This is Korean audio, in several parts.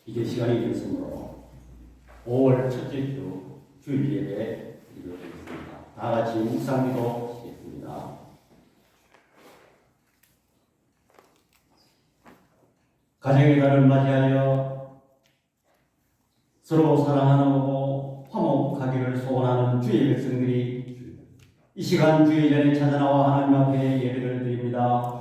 이제 시간이 됐으므로 5월 첫째 주 주일 예배 드리겠습니다. 다 같이 묵상기도 시겠습니다. 가정의 달을 맞이하여 서로 사랑하고 화목하기를 소원하는 주의 백성들이 이 시간 주의 전에 찾아나와 하나님 앞에 예배를 드립니다.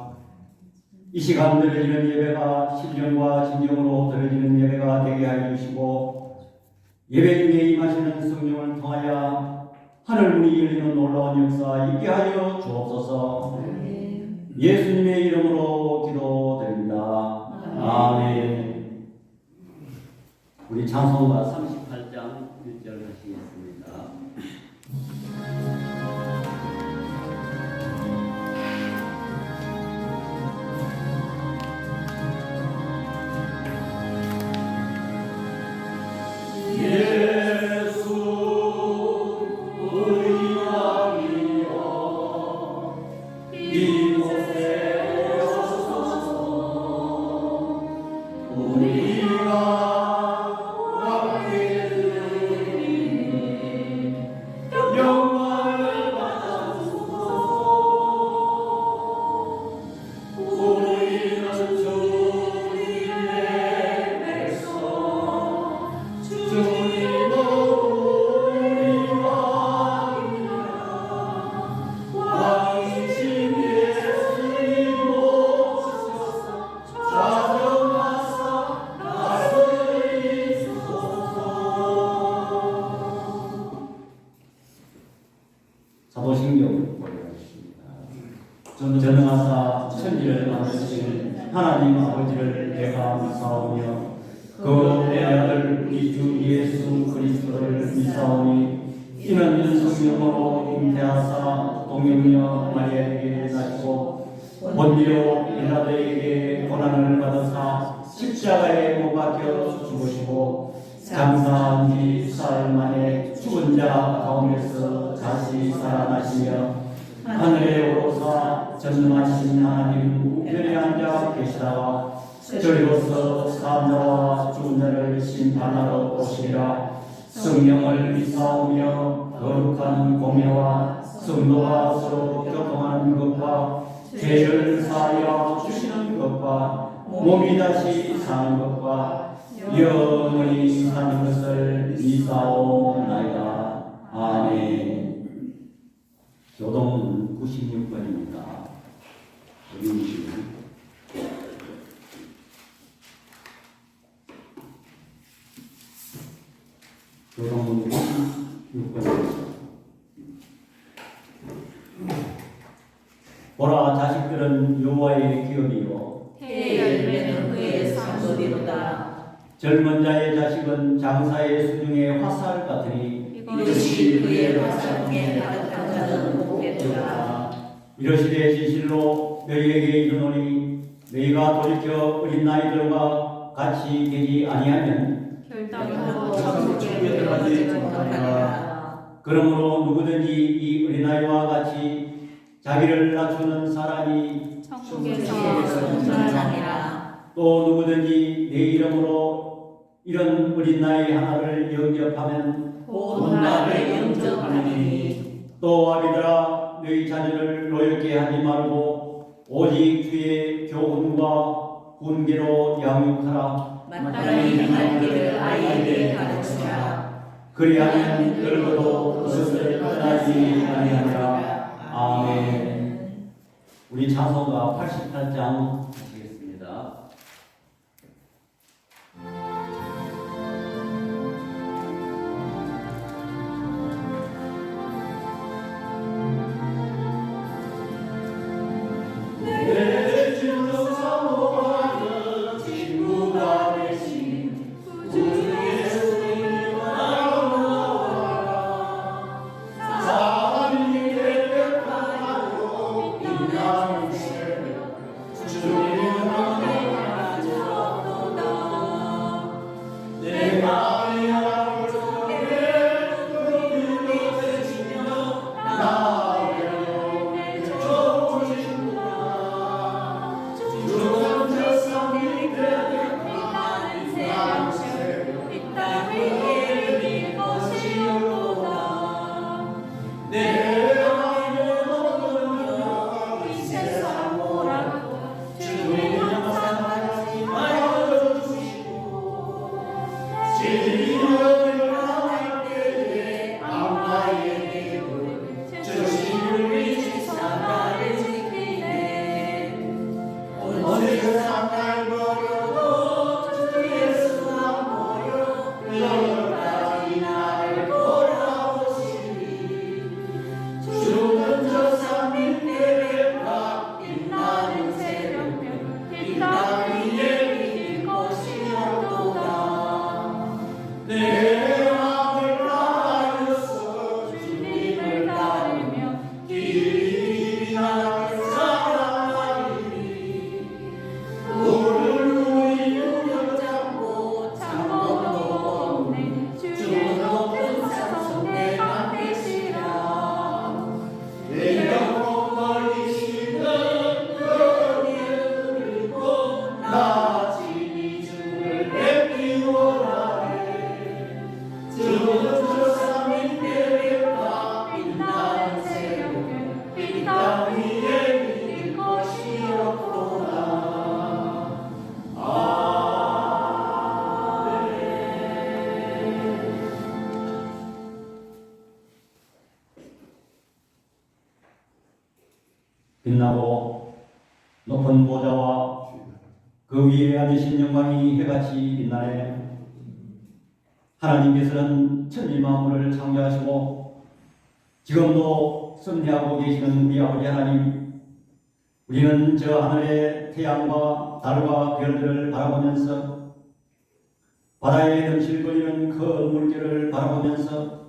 이 시간 드려지는 예배가 신령과 진정으로 드려지는 예배가 되게 하여 주시고, 예배 중에 임하시는 성령을 통하여 하늘문이 열리는 놀라운 역사 있게 하여 주옵소서. 예수님의 이름으로 기도드립니다. 아멘. 우리 찬송가 38장 1절 하시겠습니다. 사도신경 보여주십니다. 전능하사 천지를 만드신 하나님 아버지를 내가 믿사오며 그 내 아들 우리 주 예수 그리스도를 믿사오니 이는 성령으로 잉태하사 동정녀 마리아에게 나시고 본디오 빌라도에게 고난을 받으사 십자가에 못 박혀 죽으시고 장사한 지 사흘 만에 죽은 자 가운데서 다시 살아나시며 하늘에 오르사 전능하신 하나님 우편에 앉아 계시다가 저리로서 사람자와 죽은 자를 심판하러 오시리라. 성령을 믿사오며 거룩한 공예와 성도가 서로 교통하는 것과 죄를 사하여 주시는 것과 몸이 다시 사는 것과 영원히 사는 것을 믿사오나이다. 아멘. 교동은 96번입니다. 교동은 96번입니다. 보라, 자식들은 여호와의 기업이요 해의 열매는 그의 상급이로다. 젊은 자의 자식은 장사의 수중의 화살 같으니 이것이 그의 화살통에 가득한 자는 복되도다. 이러시되 진실로 너희에게 이르노니 너희가 돌이켜 어린 나이들과 같이 되지 아니하면 결단코 천국에 들어가지 못하리라. 그러므로 누구든지 이 어린아이와 같이 자기를 낮추는 사람이 천국에서 존재하니라. 또 누구든지 내 이름으로 이런 어린 나이 하나를 영접하면 곧 나를 영접하리니. 또 아비들아, 너희 자녀를 노엽게 하지 말고 오직 주의 교훈과 훈계로 양육하라. 마땅히 행할 길을 아이에게 가르치라. 그리하면 늙어도 그것을 떠나지 아니하리라. 아멘. 우리 찬송가 88장 하시겠습니다. 전하고 높은 보좌와 그 위에 앉으신 영광이 해같이 빛나네. 하나님께서는 천지 만물을 창조하시고 지금도 섭리하고 계시는 우리 아버지 하나님, 우리는 저 하늘의 태양과 달과 별들을 바라보면서 바다에 넘실거리는 그 물결을 바라보면서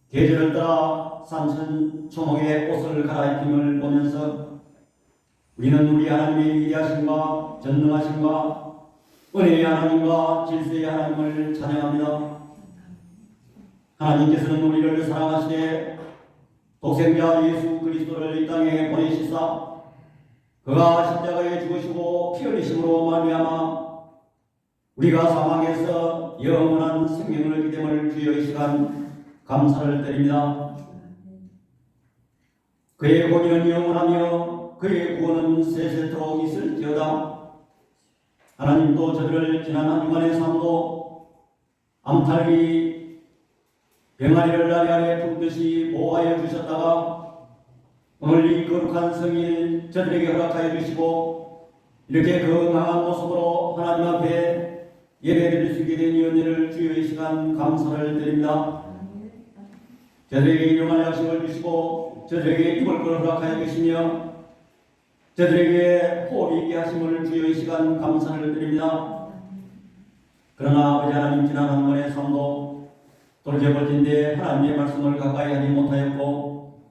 계절을 따라 산천 초목의 옷을 갈아입힘을 보면서 우리는 우리 하나님의 위대하심과 전능하심과 은혜의 하나님과 질서의 하나님을 찬양합니다. 하나님께서는 우리를 사랑하시되 독생자 예수 그리스도를 이 땅에 보내시사 그가 십자가에 죽으시고 피 흘리심으로 말미암아 우리가 사망에서 영원한 생명을 얻게 됨을 주여 이 시간 감사를 드립니다. 그의 공의는 영원하며 그의 구원은 세세토록 있을지어다. 하나님도 저들을 지난 한 주간의 삶도 암탈기 병아리를 나리 아래 품듯이 보호하여 주셨다가 오늘 이 거룩한 성일 저들에게 허락하여 주시고 이렇게 건강한 모습으로 하나님 앞에 예배드릴 수 있게 된 이 은혜를 주여 이 시간 감사를 드립니다. 저들에게 일용할 약식을 주시고 저들에게 입을 걸 허락하여 주시며 저들에게 호흡이 있게 하심을 주여 이 시간 감사를 드립니다. 그러나 아버지 하나님 지난 한 번의 삶도 돌려버진데 하나님의 말씀을 가까이 하지 못하였고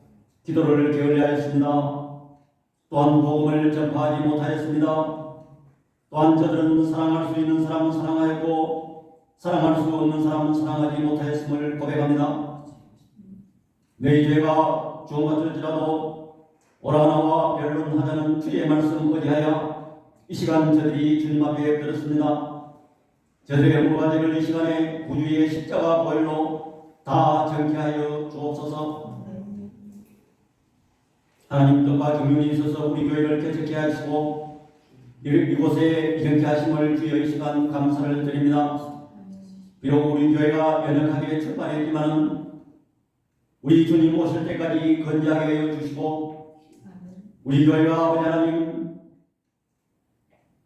기도를 게을리하였습니다. 또한 복음을 전파하지 못하였습니다. 또한 저들은 사랑할 수 있는 사람은 사랑하였고 사랑할 수 없는 사람은 사랑하지 못하였음을 고백합니다. 내 죄가 주어맞을지라도 오라나와 변론하자는 주의 말씀 어디하여 이 시간 저들이 주님 앞에 들었습니다. 저들의 물가지를 이 시간에 구주의 십자가 보혈로 다 정케하여 주옵소서. 하나님 뜻과 경륜이 있어서 우리 교회를 개척케 하시고 이곳에 이정케 하심을 주여 이 시간 감사를 드립니다. 비록 우리 교회가 연약하게 출발했지만 우리 주님 오실 때까지 건재하게 하여 주시고 우리 교회가 아버지 하나님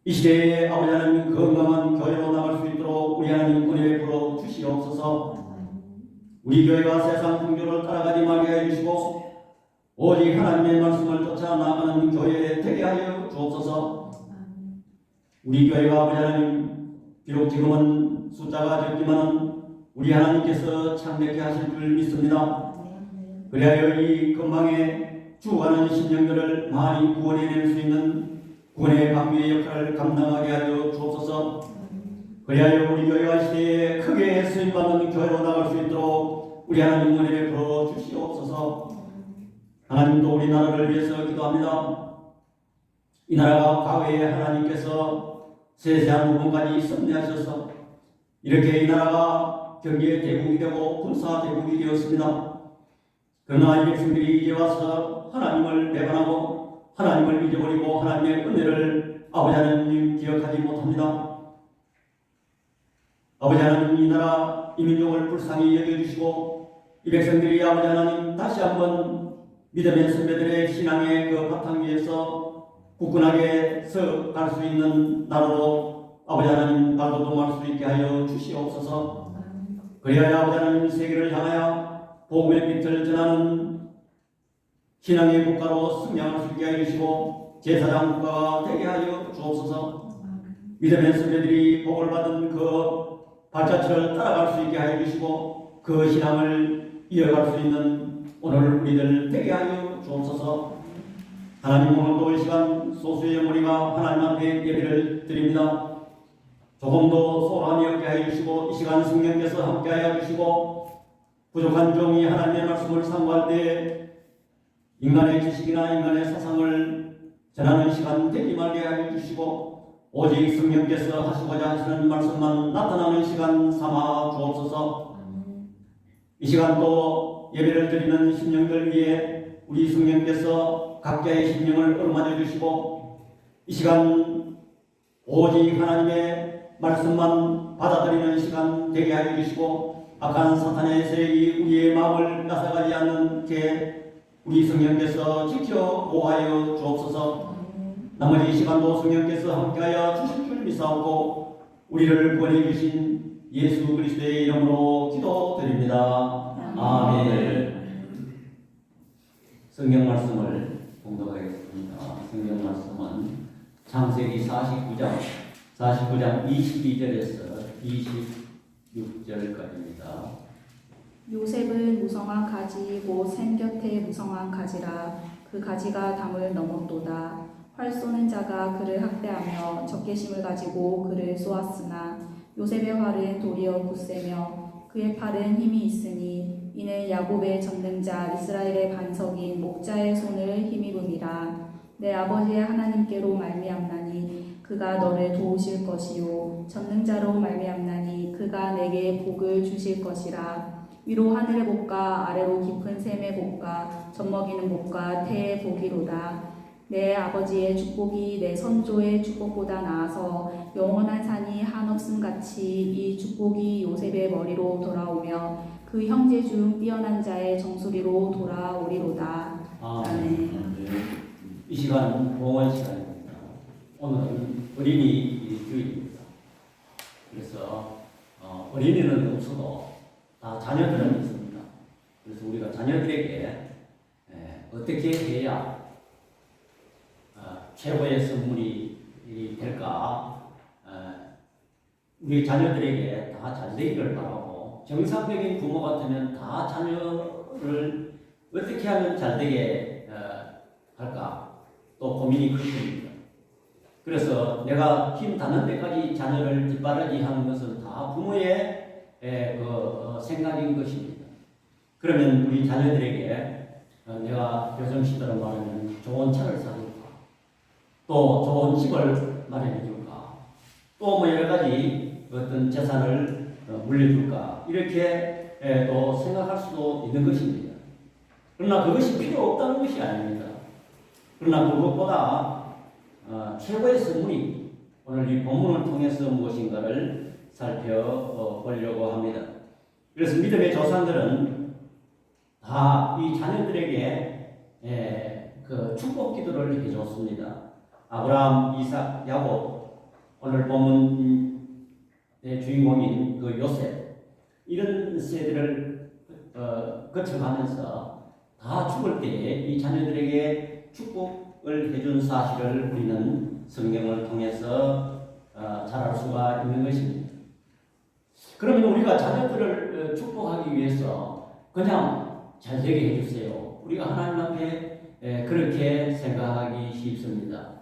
이 시대에 아버지 하나님 건강한 교회로 나갈 수 있도록 우리 하나님 은혜 베풀어 주시옵소서. 우리 교회가 세상 풍조를 따라가지 말게 해 주시고 오직 하나님의 말씀을 쫓아 나가는 교회 되게 하여 주옵소서. 우리 교회가 아버지 하나님 비록 지금은 숫자가 적지만 우리 하나님께서 창대케 하실 줄 믿습니다. 그리하여 이 근방에 죽어가는 심령들을 많이 구원해낼 수 있는 구원의 방비의 역할을 감당하게 하여 주옵소서. 그리하여 우리 교회가 시대에 크게 쓰임받는 교회로 나갈 수 있도록 우리 하나님 은혜를 베풀어 주시옵소서. 하나님도 우리나라를 위해서 기도합니다. 이 나라가 과거에 하나님께서 세세한 부분까지 섭리하셔서 이렇게 이 나라가 경제 대국이 되고 군사 대국이 되었습니다. 그러나 이 백성들이 이제 와서 하나님을 배반하고 하나님을 잊어버리고 하나님의 은혜를 아버지 하나님 기억하지 못합니다. 아버지 하나님 이 나라 이 민족을 불쌍히 여겨주시고 이 백성들이 아버지 하나님 다시 한번 믿음의 선배들의 신앙의 그 바탕 위에서 굳건하게 서 갈 수 있는 나라로 아버지 하나님 발돋움할 수 있게 하여 주시옵소서. 그리하여 아버지 하나님 세계를 향하여 복음의 빛을 전하는 신앙의 국가로 승리할 수 있게 하여 주시고 제사장 국가가 되게 하여 주옵소서. 믿음의 선배들이 복을 받은 그 발자취를 따라갈 수 있게 하여 주시고 그 신앙을 이어갈 수 있는 오늘 우리들 되게 하여 주옵소서. 하나님 오늘도 이 시간 소수의 무리가 하나님 앞에 예배를 드립니다. 조금도 소홀함이 없게 하여 주시고 이 시간 성령께서 함께 하여 주시고 부족한 종이 하나님의 말씀을 상고할 때 인간의 지식이나 인간의 사상을 전하는 시간 되지 말게 하여 주시고 오직 성령께서 하시고자 하시는 말씀만 나타나는 시간 삼아 주옵소서. 이 시간도 예배를 드리는 심령들 위해 우리 성령께서 각자의 심령을 얼마져 주시고 이 시간 오직 하나님의 말씀만 받아들이는 시간 되게 하여 주시고 악한 사탄의 세력이 우리의 마음을 나서가지 않게 우리 성령께서 지켜 보호하여 주옵소서. 나머지 시간도 성령께서 함께하여 주실 줄 믿사옵고 우리를 보내주신 예수 그리스도의 이름으로 기도드립니다. 아멘. 성경 말씀을 봉독하겠습니다. 성경 말씀은 창세기 49장 22절에서 26절까지입니다. 요셉은 무성한 가지 곧 샘 곁에 무성한 가지라. 그 가지가 담을 넘었도다. 활 쏘는 자가 그를 학대하며 적개심을 가지고 그를 쏘았으나 요셉의 활은 도리어 굳세며 그의 팔은 힘이 있으니 이는 야곱의 전능자 이스라엘의 반석인 목자의 손을 힘입음이라. 내 아버지의 하나님께로 말미암나니 그가 너를 도우실 것이요 전능자로 말미암나니 그가 내게 복을 주실 것이라. 위로 하늘의 복과 아래로 깊은 샘의 복과 젖먹이는 복과 태의 복이로다. 내 아버지의 축복이 내 선조의 축복보다 나아서 영원한 산이 한없음 같이 이 축복이 요셉의 머리로 돌아오며 그 형제 중 뛰어난 자의 정수리로 돌아오리로다. 아멘. 이 시간은 봉헌 시간입니다. 오늘은 어린이 주일입니다. 그래서 어린이는 없어도 다 자녀들은 있습니다. 그래서 우리가 자녀들에게 어떻게 해야 최고의 선물이 될까? 우리 자녀들에게 다 잘되기를 바라고, 정상적인 부모 같으면 다 자녀를 어떻게 하면 잘되게 할까? 또 고민이 크십니다. 그래서 내가 힘 닿는 데까지 자녀를 뒷바라지 하는 것은 다 부모의 생각인 것입니다. 그러면 우리 자녀들에게 내가 요즘시대로 말하면 좋은 차를 사줄까? 또 좋은 집을 마련해 줄까? 또 뭐 여러 가지 어떤 재산을 물려줄까? 이렇게 또 생각할 수도 있는 것입니다. 그러나 그것이 필요 없다는 것이 아닙니다. 그러나 그것보다 최고의 선물이 오늘 이 본문을 통해서 무엇인가를 살펴보려고 합니다. 그래서 믿음의 조상들은 다 이 자녀들에게 그 축복 기도를 해줬습니다. 아브라함, 이삭, 야곱, 오늘 본문의 주인공인 그 요셉, 이런 세대를 거쳐가면서 다 죽을 때에 이 자녀들에게 축복을 해준 사실을 우리는 성경을 통해서 잘 알 수가 있는 것입니다. 그러면 우리가 자녀들을 축복하기 위해서 그냥 잘되게 해주세요. 우리가 하나님 앞에 그렇게 생각하기 쉽습니다.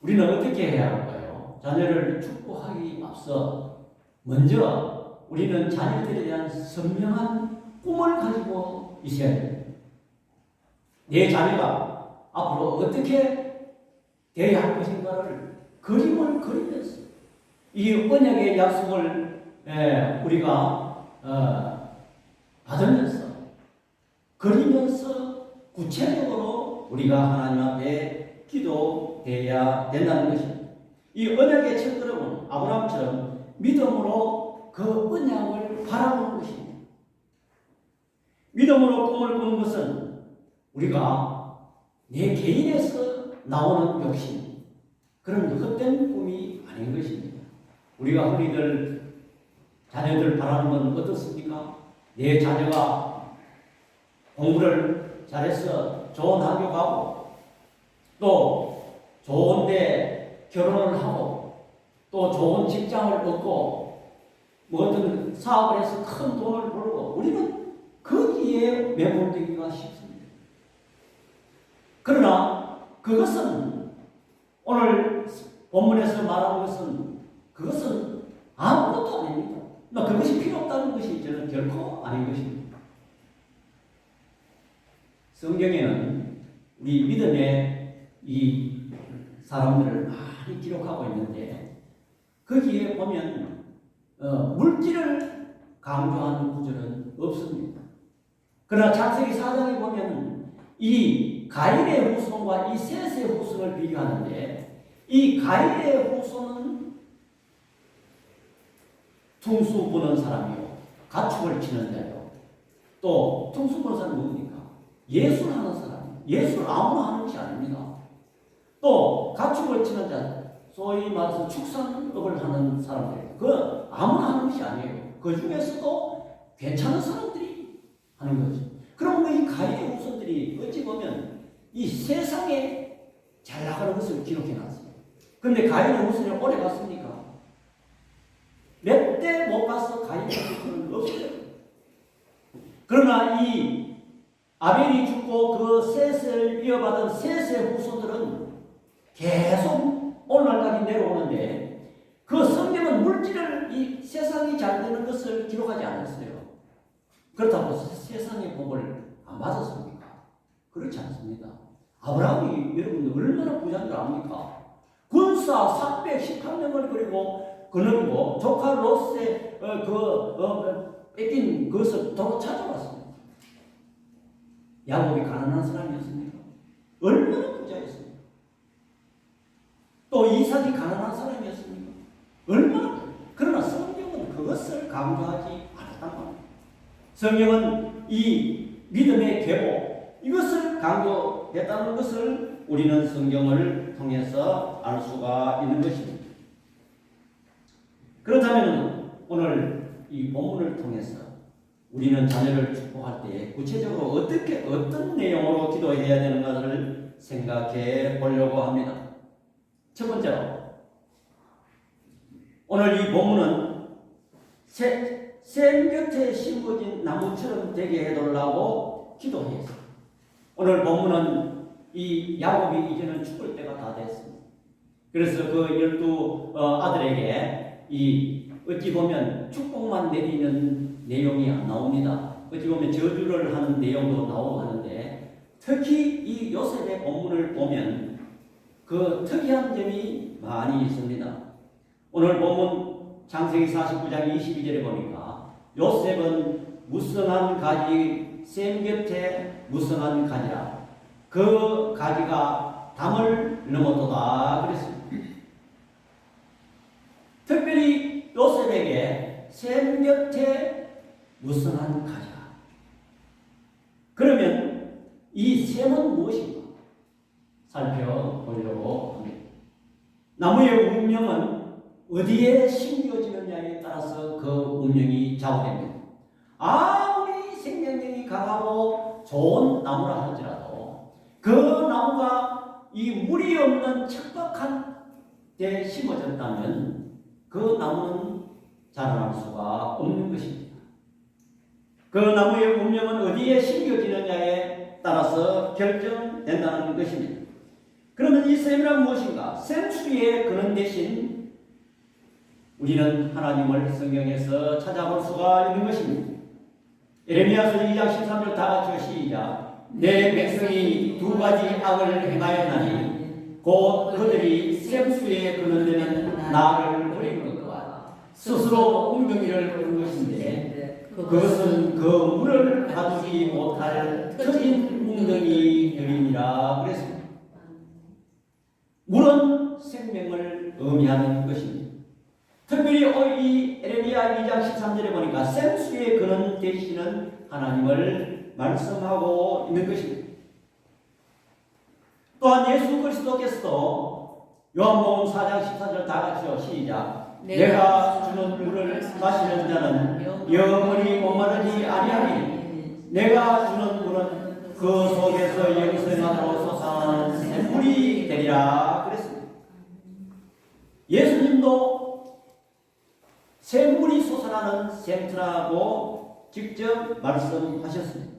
우리는 어떻게 해야 할까요? 자녀를 축복하기 앞서 먼저 우리는 자녀들에 대한 선명한 꿈을 가지고 있어야 됩니다. 내 자녀가 앞으로 어떻게 되어야 할 것인가를 그림을 그리면서 이 언약의 약속을 우리가 받으면서 그리면서 구체적으로 우리가 하나님 앞에 기도해야 된다는 것입니다. 이 언약의 첫걸음은 아브라함처럼 믿음으로 그 언약을 바라보는 것입니다. 믿음으로 꿈을 꾸는 것은 우리가 내 개인에서 나오는 욕심, 그런 헛된 꿈이 아닌 것입니다. 우리가 흔히들 자녀들 바라는 건 어떻습니까? 내 자녀가 공부를 잘해서 좋은 학교 가고, 또 좋은데 결혼을 하고, 또 좋은 직장을 얻고, 뭐 어떤 사업을 해서 큰 돈을 벌고, 우리는 거기에 매몰되기가 쉽습니다. 그러나 그것은 오늘 본문에서 말하는 것은 그것은 아무것도 아닙니다. 그것이 필요 없다는 것이 저는 결코 아닌 것입니다. 성경에는 우리 믿음의 이 사람들을 많이 기록하고 있는데 거기에 보면 물질을 강조하는 구절은 없습니다. 그러나 창세기 4장에 보면 이 가인의 후손과 이 셋의 후손을 비교하는데 이 가인의 후손은 퉁수 부는 사람이요, 가축을 치는 자요. 또 퉁수 부는 사람은 누굽니까? 예술을 하는 사람, 예술을 아무나 하는 것이 아닙니다. 또 가축을 치는 자, 소위 말해서 축산업을 하는 사람들, 그 아무나 하는 것이 아니에요. 그 중에서도 괜찮은 사람들이 하는 거죠. 그럼 이 가인의 후손들이 어찌 보면 이 세상에 잘 나가는 것을 기록해 놨어요. 그런데 가인의 후손이 오래 갔습니까? 몇 대 못 가서 가인의 후손은 없어요. 그러나 이 아벨이 죽고 그 셋을 이어받은 셋의 후손들은 계속 오늘날까지 내려오는데 그 성경은 물질을 이 세상이 잘 되는 것을 기록하지 않았어요. 그렇다고 세상의 복을 안 받았습니까? 그렇지 않습니다. 아브라함이 여러분 얼마나 부자인 줄 압니까? 군사 318명을 그리고 거느리고 조카 롯의 뺏긴 그것을 더 찾아왔습니다. 야곱이 가난한 사람이었습니까? 얼마나 부자였습니까? 또 이삭이 가난한 사람이었습니까? 얼마나? 그러나 성경은 그것을 강조하지 않았단 말입니다. 성경은 이 믿음의 계보 이것을 강조했다는 것을 우리는 성경을 통해서 알 수가 있는 것입니다. 그렇다면 오늘 이 본문을 통해서 우리는 자녀를 축복할 때 구체적으로 어떤 내용으로 기도해야 되는가를 생각해 보려고 합니다. 첫 번째로 오늘 이 본문은 샘 곁에 심어진 나무처럼 되게 해달라고 기도했어요. 오늘 본문은 이 야곱이 이제는 죽을 때가 다 됐습니다. 그래서 그 12 아들에게 이 어찌 보면 축복만 내리는 내용이 안 나옵니다. 어찌 보면 저주를 하는 내용도 나오고 하는데 특히 이 요셉의 본문을 보면 그 특이한 점이 많이 있습니다. 오늘 본문 창세기 49장 22절에 보니까 요셉은 무성한 가지 샘 곁에 무성한 가지라 그 가지가 담을 넘었도다 그랬습니다. 특별히 요셉에게 샘 곁에 무성한 가지라. 그러면 이 샘은 무엇인가 살펴보려고 합니다. 나무의 운명은 어디에 심겨지느냐에 따라서 그 운명이 좌우됩니다. 아무리 생명력이 강하고 좋은 나무라 할지라도 그 나무가 이 물이 없는 척박한 데 심어졌다면 그 나무는 자라날 수가 없는 것입니다. 그 나무의 운명은 어디에 심겨지느냐에 따라서 결정된다는 것입니다. 그러면 이 샘이란 무엇인가? 샘수의 근원 대신 우리는 하나님을 성경에서 찾아볼 수가 있는 것입니다. 예레미야서 2장 13절 다 같이 시작. 내 백성이 두 가지 악을 행하였나니 곧 그들이 샘수에 근원되는 나를 버린 것과 스스로 웅덩이를 부른 것인데 그것은 그 물을 가두지 못할 터진 웅덩이들이니라 그랬습니다. 물은 생명을 의미하는 것입니다. 특별히 이 에레미야 2장 13절에 보니까 샘수의 근원 되시는 하나님을 말씀하고 있는 것입니다. 또한 예수 그리스도께서도 요한복음 4장 14절 다 같이요 시작. 내가 주는 물을 마시는 자는 영원히 목마르지 아니하리니 내가 주는 물은 그 속에서 영생하고 솟아나는 샘물이 되리라 그랬습니다. 예수님도 샘물이 솟아나는 샘트라고 직접 말씀하셨습니다.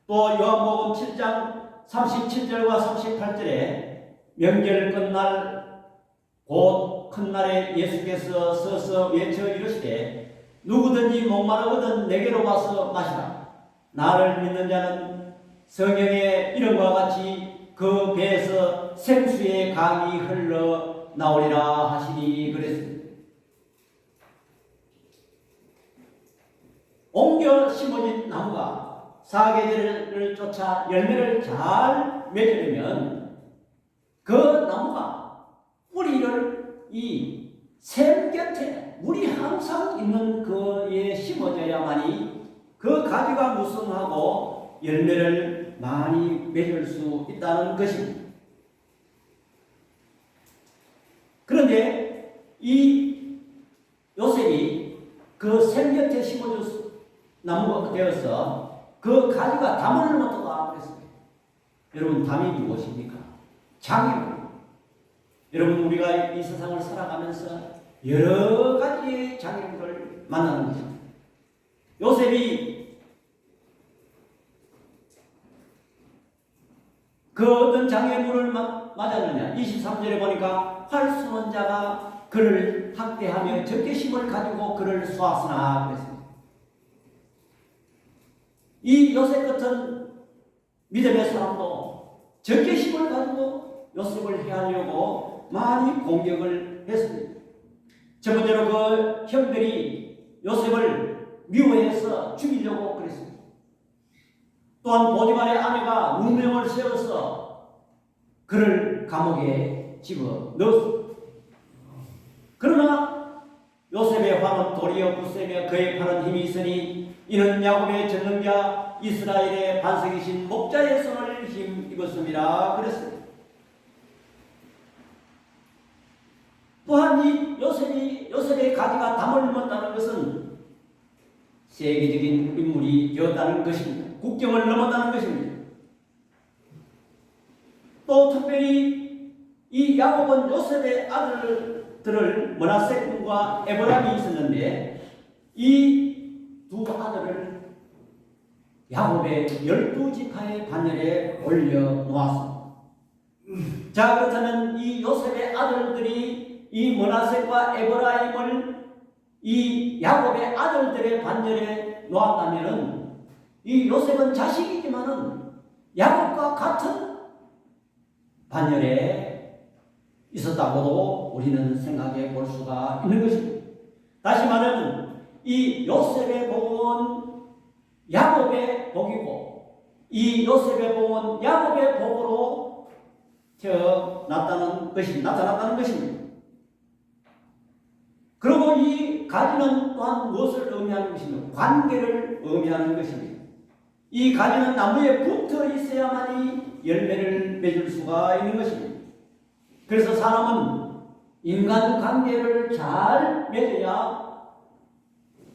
또 요한복음 7장 37절과 38절에 명절 끝날 곧 큰날에 예수께서 서서 외쳐 이르시되 누구든지 목마르거든 내게로 와서 마시라. 나를 믿는 자는 성경의 이름과 같이 그 배에서 생수의 강이 흘러 나오리라 하시니 그랬습니다. 옮겨 심어진 나무가 사계절을 쫓아 열매를 잘 맺으려면 그 나무가 뿌리를 이 샘 곁에 물이 항상 있는 그에 심어져야만이 그 가지가 무성하고 열매를 많이 맺을 수 있다는 것입니다. 그런데 이 요셉이 그 샘곁에 심어준 나무가 되어서 그 가지가 담을 못하다 그랬습니다. 여러분, 담이 무엇입니까? 장애물. 여러분, 우리가 이 세상을 살아가면서 여러 가지의 장애물을 만나는 것입니다. 요셉이 그 어떤 장애물을 맞았느냐? 23절에 보니까 활 쏘는 자가 그를 학대하며 적개심을 가지고 그를 쏘았으나 그랬습니다. 이 요셉 같은 믿음의 사람도 적개심을 가지고 요셉을 해하려고 많이 공격을 했습니다. 첫 번째로 그 형들이 요셉을 미워해서 죽이려고 그랬습니다. 또한 보디발의 아내가 누명을 세워서 그를 감옥에 집어 넣었습니다. 그러나 요셉의 활은 도리어 굳세며 그의 팔은 힘이 있으니 이는 야곱의 전능자 이스라엘의 반석이신 목자의 손을 힘입었습니다. 그랬습니다. 또한 이 요셉의 가지가 담을 넘었다는 것은 세계적인 인물이 되었다는 것입니다. 국경을 넘었다는 것입니다. 또 특별히 이 야곱은 요셉의 아들들을 므낫세 군과 에브라임이 있었는데 이 두 아들을 야곱의 12지파의 반열에 올려놓았습니다. 자, 그렇다면 이 요셉의 아들들이 이 므낫세과 에브라임을 이 야곱의 아들들의 반열에 놓았다면은 이 요셉은 자식이지만은 야곱과 같은 반열에 있었다고도 우리는 생각해 볼 수가 있는 것입니다. 다시 말하면 이 요셉의 복은 야곱의 복이고 이 요셉의 복은 야곱의 복으로 나타났다는 것입니다. 그리고 이 가지는 또한 무엇을 의미하는 것입니까? 관계를 의미하는 것입니다. 이 가지는 나무에 붙어 있어야만이 열매를 맺을 수가 있는 것입니다. 그래서 사람은 인간관계를 잘 맺어야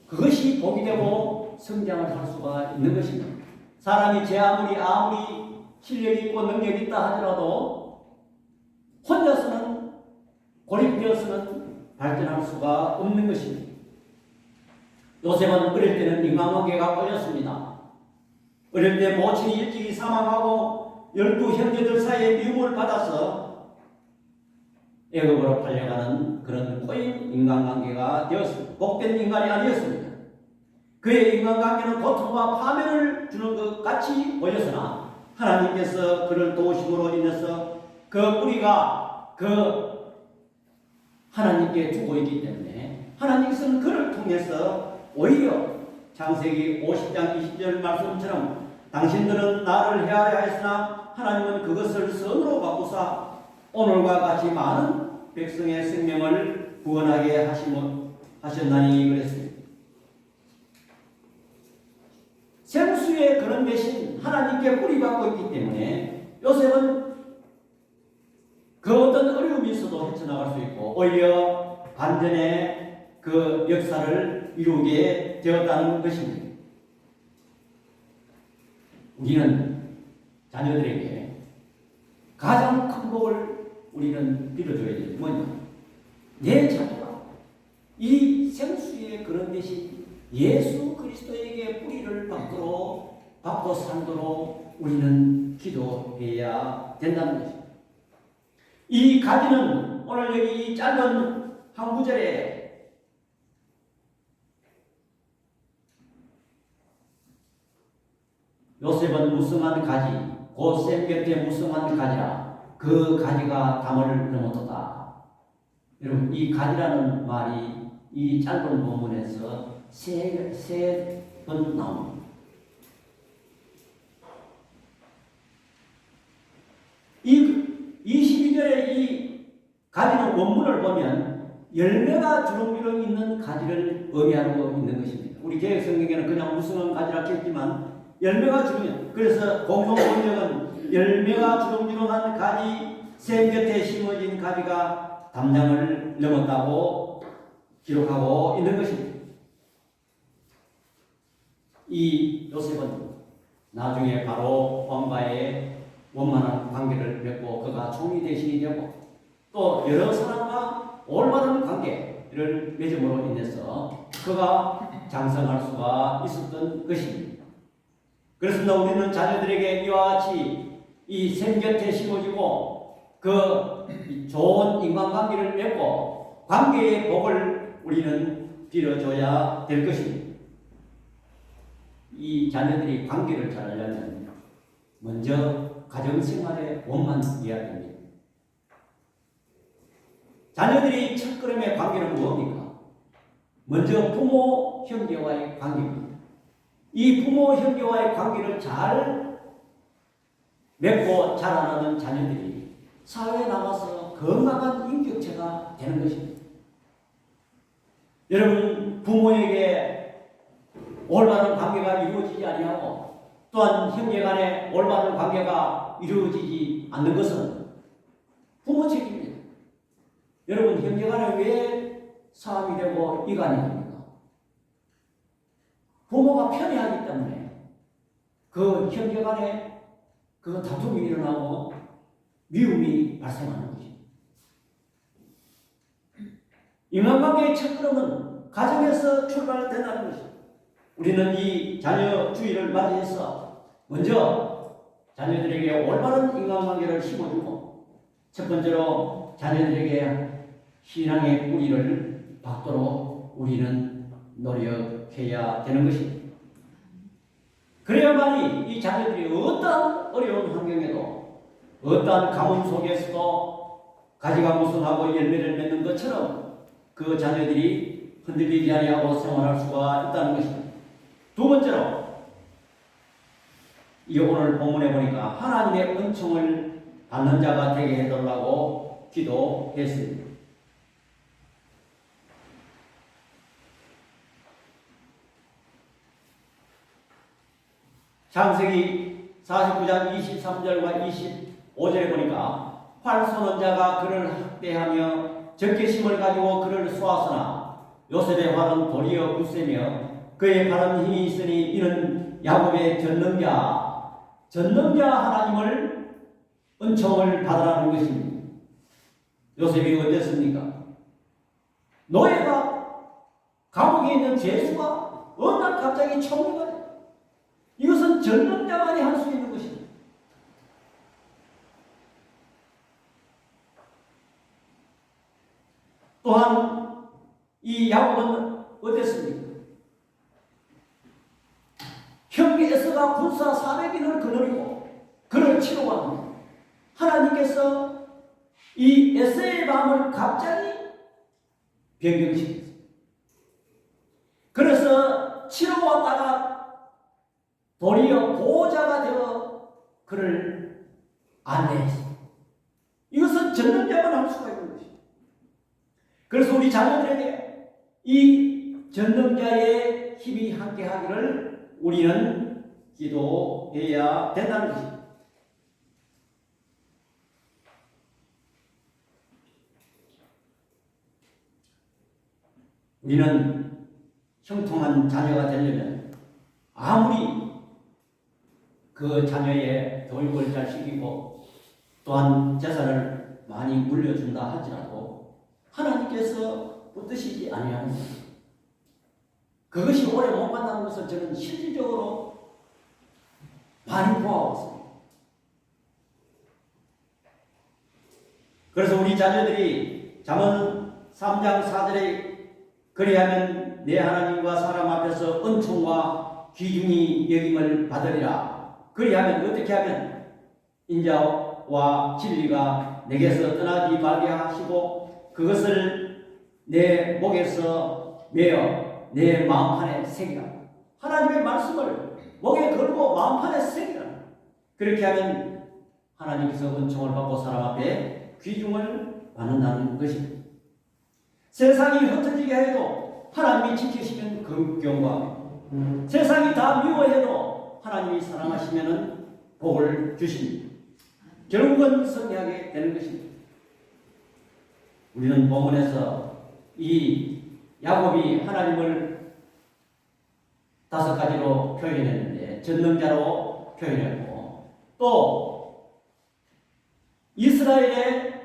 그것이 복이 되고 성장을 할 수가 있는 것입니다. 사람이 아무리 실력이 있고 능력이 있다 하더라도 혼자서는 고립되어서는 발전할 수가 없는 것입니다. 요셉은 어릴 때는 인간관계가 걸렸습니다. 어릴 때 모친이 일찍이 사망하고 12형제들 사이에 미움을 받아서 애굽으로 팔려가는 그런 꼬인 인간관계가 되었습니다. 복된 인간이 아니었습니다. 그의 인간관계는 고통과 파멸을 주는 것 같이 보였으나 하나님께서 그를 도우심으로 인해서 그 뿌리가 하나님께 두고 있기 때문에 하나님께서는 그를 통해서 오히려 창세기 50장 20절 말씀처럼 당신들은 나를 헤아려 하였으나 하나님은 그것을 선으로 바꾸사 오늘과 같이 많은 백성의 생명을 구원하게 하셨나니 그랬습니다. 생수의 그런 대신 하나님께 뿌리박고 있기 때문에 요셉은 그 어떤 어려움이 있어도 헤쳐나갈 수 있고 오히려 반전의 그 역사를 이루게 되었다는 것입니다. 우리는 자녀들에게 가장 큰 복을 우리는 빌어줘야 돼. 뭐냐? 내 자녀가 이 생수의 그런 대신 예수 그리스도에게 뿌리를 받고 살도록 우리는 기도해야 된다는 것입니다. 이 가지는 오늘 여기 이 짧은 한 구절에 요셉은 무성한 가지, 곧 샘 곁에 무성한 가지라. 그 가지가 담을 넘었도다. 여러분, 이 가지라는 말이 이 짧은 본문에서 세 번 나옵니다. 이 22절에 이 가지는 원문을 보면 열매가 주렁주렁 있는 가지를 의미하고 있는 것입니다. 우리 개혁성경에는 그냥 무성한 가지라 했지만 열매가 주렁. 그래서 공동 번역은 열매가 주렁주렁한 가지 샘 곁에 심어진 가지가 담장을 넘었다고 기록하고 있는 것입니다. 이 요셉은 나중에 바로 왕과의 원만한 관계를 맺고 그가 총리 대신이 되고 또 여러 사람과 올바른 관계를 맺음으로 인해서 그가 장성할 수가 있었던 것입니다. 그렇습니다. 우리는 자녀들에게 이와 같이 이 샘 곁에 심어지고 그 좋은 인간관계를 맺고 관계의 복을 우리는 빌어줘야 될 것입니다. 이 자녀들이 관계를 잘하려면 먼저 가정생활의 원만해야 됩니다. 자녀들이 첫걸음의 관계는 무엇입니까? 먼저 부모, 형제와의 관계입니다. 이 부모, 형제와의 관계를 잘 맺고 자라나는 자녀들이 사회에 나가서 건강한 인격체가 되는 것입니다. 여러분, 부모에게 올바른 관계가 이루어지지 아니하고 또한 형제 간에 올바른 관계가 이루어지지 않는 것은 부모 책임입니다. 여러분, 형제 간에 왜 싸움이 되고 이간이 됩니까? 부모가 편애하기 때문에 그 형제 간에 그 다툼이 일어나고 미움이 발생하는 것입니다. 인간관계의 첫걸음은 가정에서 출발된다는 것입니다. 우리는 이 자녀 주의를 맞이해서 먼저 자녀들에게 올바른 인간관계를 심어주고 첫 번째로 자녀들에게 신앙의 뿌리를 받도록 우리는 노력해야 되는 것입니다. 그래야만이 이 자녀들이 어떠한 어려운 환경에도 어떠한 가뭄 속에서도 가지가 무성하고 열매를 맺는 것처럼 그 자녀들이 흔들리지 아니하고 생활할 수가 있다는 것입니다. 두 번째로 이 오늘 본문에 보니까 하나님의 은총을 받는 자가 되게 해달라고 기도했습니다. 창세기 49장 23절과 25절에 보니까 활 쏘는 자가 그를 학대하며 적개심을 가지고 그를 쏘았으나 요셉의 활은 도리어 굳세며 그의 발은 힘이 있으니 이는 야곱의 전능자 하나님을 은총을 받으라는 것입니다. 요셉이 어땠습니까? 노예가 감옥에 있는 죄수가 어느 날 갑자기 총리가 돼. 이것은 전능자만이 할 수 있는 것입니다. 또한 이 야곱은 어땠습니까? 형제 에서가 군사 400인을 거느리고 그를 치러왔는데 하나님께서 이 에서의 마음을 갑자기 변경시켰어요. 그래서 치러왔다가 도리어 보호자가 되어 그를 안내했어요. 이것은 전능자만 할 수가 있는 것입니다. 그래서 우리 자녀들에게 이 전능자의 힘이 함께하기를 우리는 기도해야 된다는 것입니다. 우리는 형통한 자녀가 되려면 아무리 그 자녀의 교육을 잘 시키고 또한 재산을 많이 물려준다 할지라도 하나님께서 붙드시지 아니하는 것입니다. 그것이 오래 못 만나는 것을 저는 실질적으로 많이 보아왔습니다. 그래서 우리 자녀들이 잠언 3장 4절에 그리하면 내 하나님과 사람 앞에서 은총과 귀중히 여김을 받으리라. 그리하면 어떻게 하면 인자와 진리가 내게서 떠나지 말게 하시고 그것을 내 목에서 메어 내 마음판에 새기라. 하나님의 말씀을 목에 걸고 마음판에 새기라. 그렇게 하면 하나님께서 은총을 받고 사람 앞에 귀중을 받는다는 것입니다. 세상이 흩어지게 해도 하나님이 지키시는 그 경과 세상이 다 미워해도 하나님이 사랑하시면은 복을 주십니다. 결국은 승리하게 되는 것입니다. 우리는 본문에서 이 야곱이 하나님을 5가지로 표현했는데 전능자로 표현했고 또 이스라엘의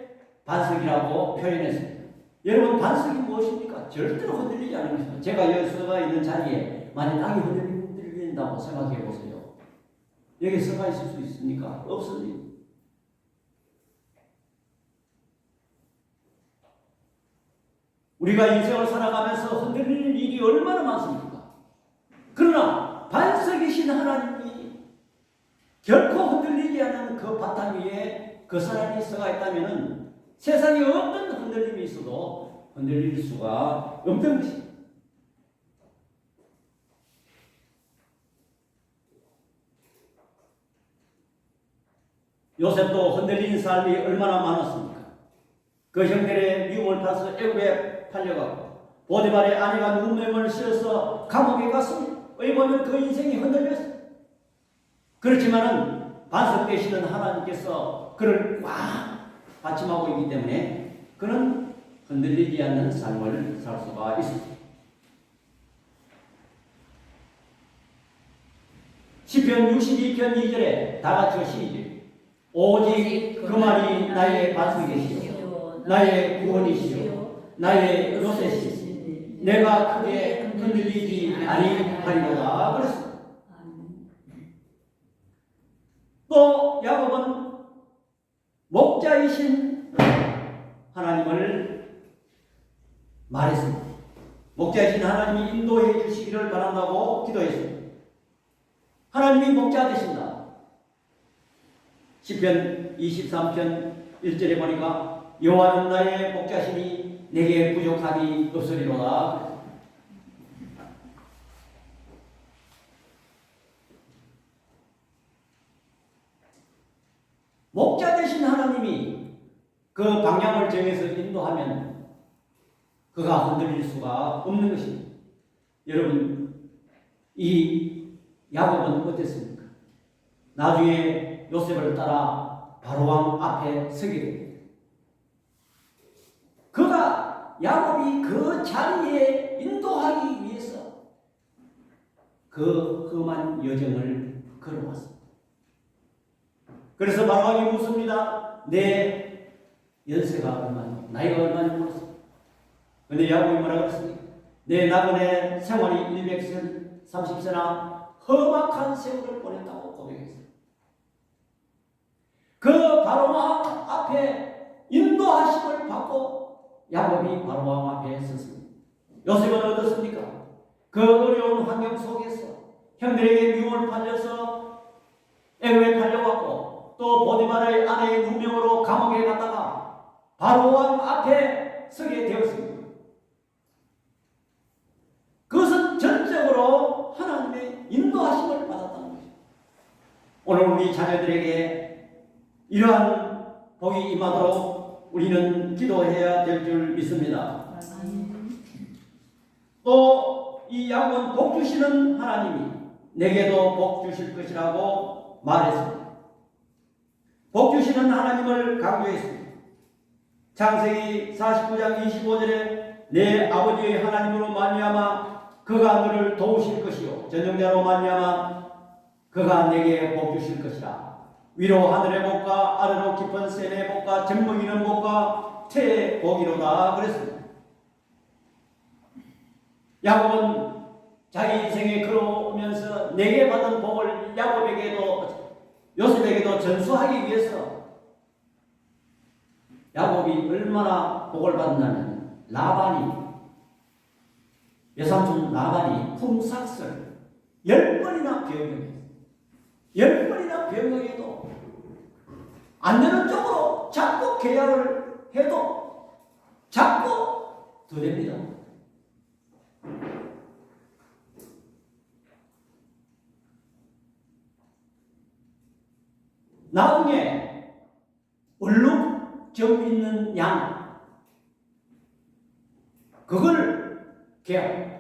반석이라고 표현했습니다. 여러분 반석이 무엇입니까? 절대로 흔들리지 않는 것입니다. 제가 여기 서가 있는 자리에 만약 땅이 흔들린다고 생각해 보세요. 여기 서가 있을 수 있습니까? 없습니다. 우리가 인생을 살아가면서 흔들리는 일이 얼마나 많습니까? 그러나 반석이신 하나님이 결코 흔들리지 않는 그 바탕 위에 그 사람이 서가 있다면 세상에 어떤 흔들림이 있어도 흔들릴 수가 없는 것입니다. 요셉도 흔들린 삶이 얼마나 많았습니까? 그 형들의 미움을 타서 애굽에 팔려가고 보디발의 아내가 누명을 씌워서 감옥에 갔습니다. 어이 보면 그 인생이 흔들렸어요. 그렇지만은 반석 되시는 하나님께서 그를 꽉 받침하고 있기 때문에 그는 흔들리지 않는 삶을 살 수가 있습니다. 시편 62편 2절에 다같이 시작. 오직 그 말이 나의 반석이시요 나의 구원이시요 나의 요새시니 내가 크게 흔들리지 아니하리로다 그랬습니다. 또 야곱은 목자이신 하나님을 말했습니다. 목자이신 하나님이 인도해 주시기를 바란다고 기도했습니다. 하나님이 목자 되신다. 시편 23편 1절에 보니까 여호와는 나의 목자시니 내게 부족함이 없으리로다. 목자 되신 하나님이 그 방향을 정해서 인도하면 그가 흔들릴 수가 없는 것입니다. 여러분, 이 야곱은 어땠습니까? 나중에 요셉을 따라 바로왕 앞에 서게 됩니다. 그가 야곱이 그 자리에 인도하기 위해서 그 험한 여정을 걸어왔습니다. 그래서 바로왕이 묻습니다. 내 연세가 얼마냐? 나이가 얼마냐 물었습니다. 근데 야곱이 뭐라고 했습니까? 내 나그네 생활이 130세나 험악한 세월을 보냈다고 고백했습니다. 그 바로왕 앞에 인도하심을 받고 야곱이 바로왕 앞에 섰습니다. 요셉은 어떻습니까? 그 어려운 환경 속에서 형들에게 미움을 팔려서 애굽에 팔려갔고 또 보디발의 아내의 누명으로 감옥에 갔다가 바로왕 앞에 서게 되었습니다. 그것은 전적으로 하나님의 인도하심을 받았다는 것입니다. 오늘 우리 자녀들에게 이러한 복이 임하도록 우리는 기도해야 될 줄 믿습니다. 또 이 야곱은 복 주시는 하나님이 내게도 복 주실 것이라고 말했습니다. 복 주시는 하나님을 강조했습니다. 창세기 49장 25절에 내 아버지의 하나님으로 말미암아 그가 너를 도우실 것이요 전능자로 말미암아 그가 내게 복 주실 것이라. 위로 하늘의 복과 아래로 깊은 샘의 복과 젖먹이는 복과 태의 복이로다 그랬습니다. 야곱은 자기 인생에 걸어오면서 내게 받은 복을 야곱에게도 요셉에게도 전수하기 위해서 야곱이 얼마나 복을 받았냐면 외삼촌 라반이 품삯을 10번이나 변경했어요. 10번이나 변경해도 안 되는 쪽으로 자꾸 계약을 해도 자꾸 더 됩니다. 나중에 얼룩점 있는 양 그걸 계약.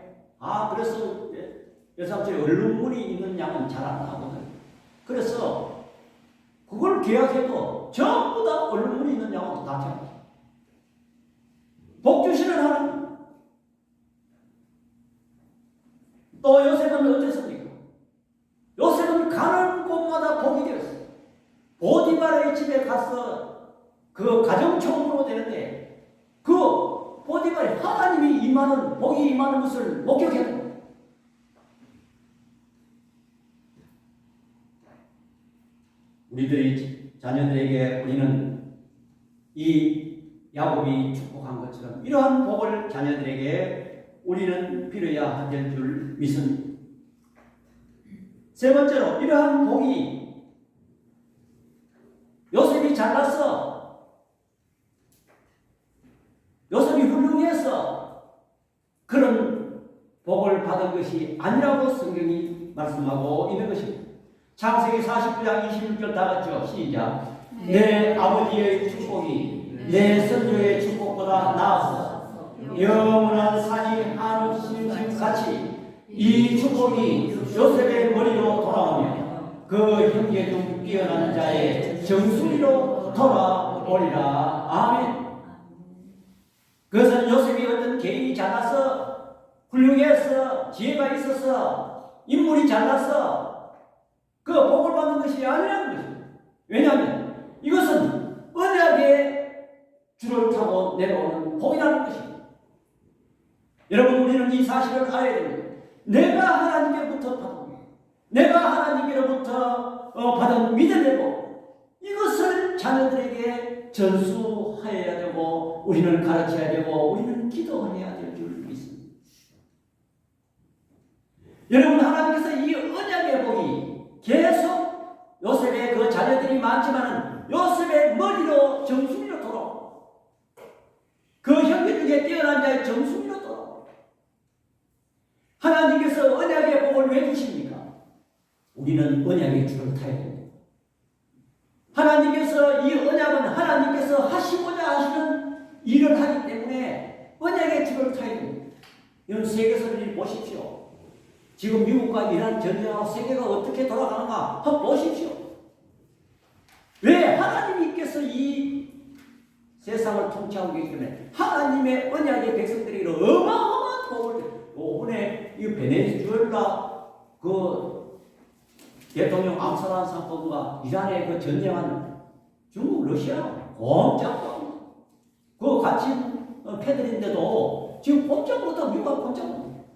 그래서 여사람들이 얼룩무늬 있는 양은 잘 안 나오거든. 그래서 그걸 계약해도 전부 다 얼룩무늬 있는 양은 다 잘. 복 주시는 하나님. 또 요셉은 어땠습니까? 요셉은 가는 곳마다 복이 되었어요. 보디발의 집에 가서 그 가정총무로 되는데 그 보디발에 하나님이 임하는 복이 임하는 것을 목격했다. 우리들의 자녀들에게 우리는 이 야곱이 축복한 것처럼 이러한 복을 자녀들에게 우리는 빌어야 될 줄 믿습니다. 세 번째로 이러한 복이 요셉이 잘났어. 요셉이 훌륭해서 그런 복을 받은 것이 아니라고 성경이 말씀하고 있는 것입니다. 창세기 49장 26절 다 같죠? 시작. 내 아버지의 축복이 내 선조의 축복보다 나아서 영원한 산이 한없이 같이 이 축복이 요셉의 머리로 돌아오며 그 형제 중 뛰어난 자의 정수리로 돌아오리라. 아멘. 그것은 요셉이 어떤 개인이 잘나서 훌륭해서 지혜가 있어서 인물이 잘나서 그 복을 받는 것이 아니라는 것입니다. 왜냐하면 이것은 언약의 줄을 타고 내려오는 복이라는 것입니다. 여러분, 우리는 이 사실을 알아야 됩니다. 내가 하나님께로부터 받은 내가 하나님께로부터 받은 믿음의 복, 이것을 자녀들에게 전수해야 되고 우리는 가르쳐야 되고 우리는 기도해야 될 줄 믿습니다. 여러분, 하나님께서 이 언약의 복이 계속 요셉의 그 자녀들이 많지만은 요셉의 머리로 정수리로 돌아, 그 형제 중에 뛰어난 자의 정수리로 돌아. 하나님께서 언약의 복을 왜 주십니까? 우리는 언약의 줄을 타야 됩니다. 하나님께서 이 언약은 하나님께서 하시고자 하시는 일을 하기 때문에 언약의 줄을 타야 됩니다. 이런 세계사를 보십시오. 지금 미국과 이란 전쟁하고 세계가 어떻게 돌아가는가 한번 보십시오. 왜? 하나님께서 이 세상을 통치하고 계시기 때문에 하나님의 언약의 백성들이 어마어마한 복을, 오늘 이 베네수엘라 그 대통령 암살한 사건과 이란의 그 전쟁한 중국, 러시아 꼼짝도 그 같이 패들인데도 지금 꼼짝부터 미국과 꼼짝,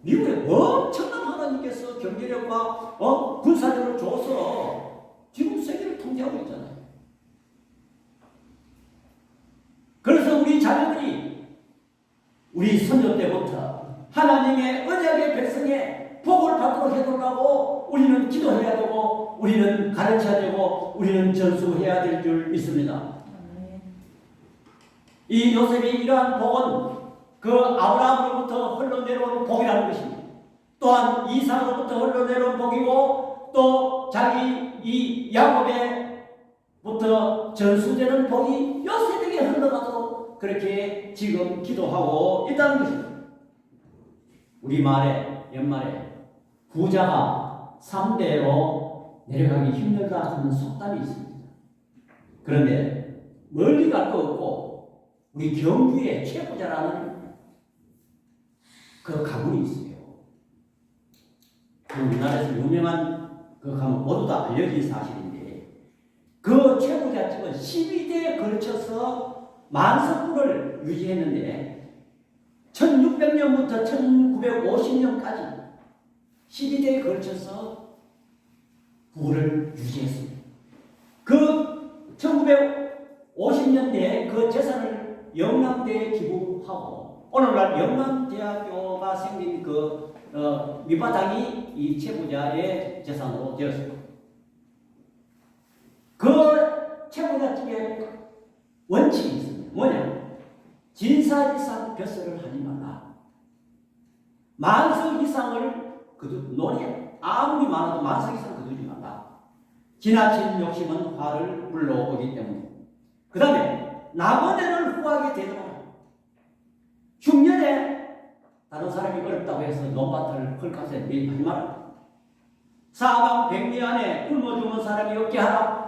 미국에 엄청난 하나님께서 경제력과 군사력을 줘서 지금 세계를 통제하고 있잖아요. 그래서 우리 자녀들이 우리 선조 때부터 하나님의 언약의 백성의 복을 받도록 해달라고 우리는 기도해야 되고 우리는 가르쳐야 되고 우리는 전수해야 될 줄 믿습니다. 이 요셉이 이러한 복은 그 아브라함으로부터 흘러내려온 복이라는 것입니다. 또한 이삭으로부터 흘러내려온 복이고 또 자기 이 야곱에부터 전수되는 복이 요셉에게 흘러가도록 그렇게 지금 기도하고 있다는 것입니다. 우리 말에 연말에 부자가 3대로 내려가기 힘들다 하는 속담이 있습니다. 그런데 멀리 갈 거 없고 우리 경주에 최부자라는 그 가문이 있어요. 우리나라에서 유명한 그 가문 모두 다 알려진 사실인데 그 최부자 집은 12대에 걸쳐서 만석군을 유지했는데 1600년부터 1950년까지 12대에 걸쳐서 부를 유지했습니다. 그 1950년대에 그 재산을 영남대에 기부하고 오늘날 영남대학교가 생긴 그 밑바닥이 이 최부자의 재산으로 되었습니다. 그 최부자 집에 원칙이 있습니다. 뭐냐? 진사 이상 벼슬을 하지 말라. 만석 이상을 논이 아무리 많아도 만석 이상 거두지 말라. 지나친 욕심은 화를 불러오기 때문에. 그 다음에 나번에를 후하게 되더라. 흉년에 다른 사람이 어렵다고 해서 논밭을 헐값에 매입하지 마라. 사방백리 안에 굶어 죽는 사람이 없게 하라.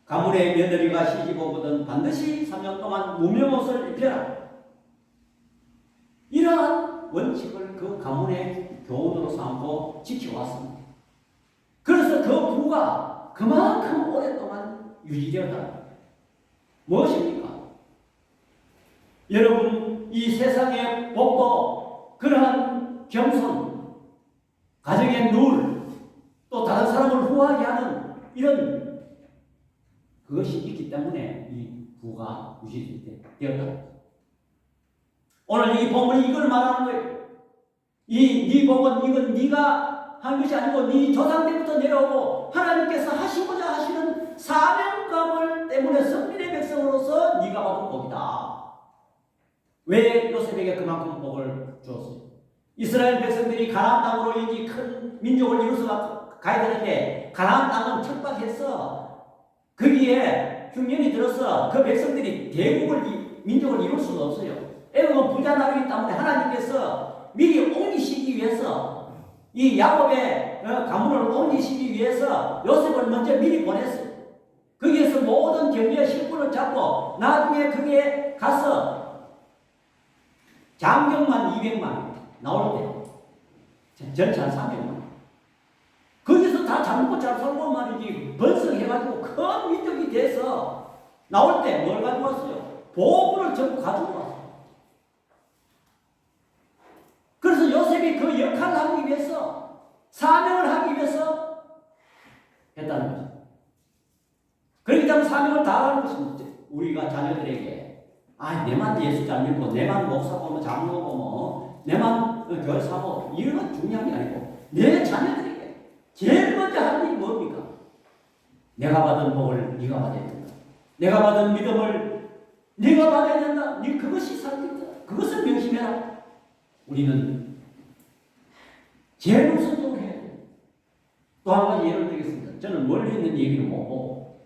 가문의 며느리가 시집 오거든 반드시 3년 동안 무명옷을 입혀라. 이러한 원칙을 그 가문의 교훈으로 삼고 지켜왔습니다. 그래서 그 부가 그만큼 오랫동안 유지되었다. 무엇입니까? 여러분, 이 세상의 복도, 그러한 겸손, 가정의 룰, 또 다른 사람을 후하게 하는 이런 그것이 있기 때문에 이 부가 유지되었다. 오늘 이 본문이 이걸 말하는 거예요. 네 복은 이건 네가 한 것이 아니고 네 조상 때부터 내려오고 하나님께서 하시고자 하시는 사명감을 때문에 선민의 백성으로서 네가 받은 복이다. 왜 요셉에게 그만큼 복을 주었어요? 이스라엘 백성들이 가나안 땅으로 이제 큰 민족을 이루어서 가야 되는데 가나안 땅은 척박해서 거기에 흉년이 들어서 그 백성들이 대국을 민족을 이룰 수가 없어요. 애굽은 부자 나라이기 때문에 하나님께서 미리 옮기시기 위해서 이 야곱의 가문을 옮기시기 위해서 요셉을 먼저 미리 보냈어요. 거기에서 모든 경비와 실권을 잡고 나중에 그게 가서 장경만 200만 나올 때 전차 300만 거기서 다 잡고 잘 살고 말이지 번성해가지고 큰 민족이 돼서 나올 때 뭘 가지고 왔어요? 보물을 전부 가지고 왔어요. 그래서 요셉이 그 역할을 하기 위해서 사명을 하기 위해서 했다는 거죠. 그렇기 때문에 사명을 다하는 것입니다. 우리가 자녀들에게 내만 예수 잘 믿고 내만 목사 보면 장로 보면 내만 교회 사모 이런 건 중요한 게 아니고 내 자녀들에게 제일 먼저 하는 일이 뭡니까? 내가 받은 복을 네가 받아야 된다. 내가 받은 믿음을 네가 받아야 된다. 네 그것이 살겠다. 그것을 명심해라. 우리는 제일 우선적으로 해야 돼요. 또 한 가지 예를 들겠습니다. 저는 멀리 있는 얘기를 못 보고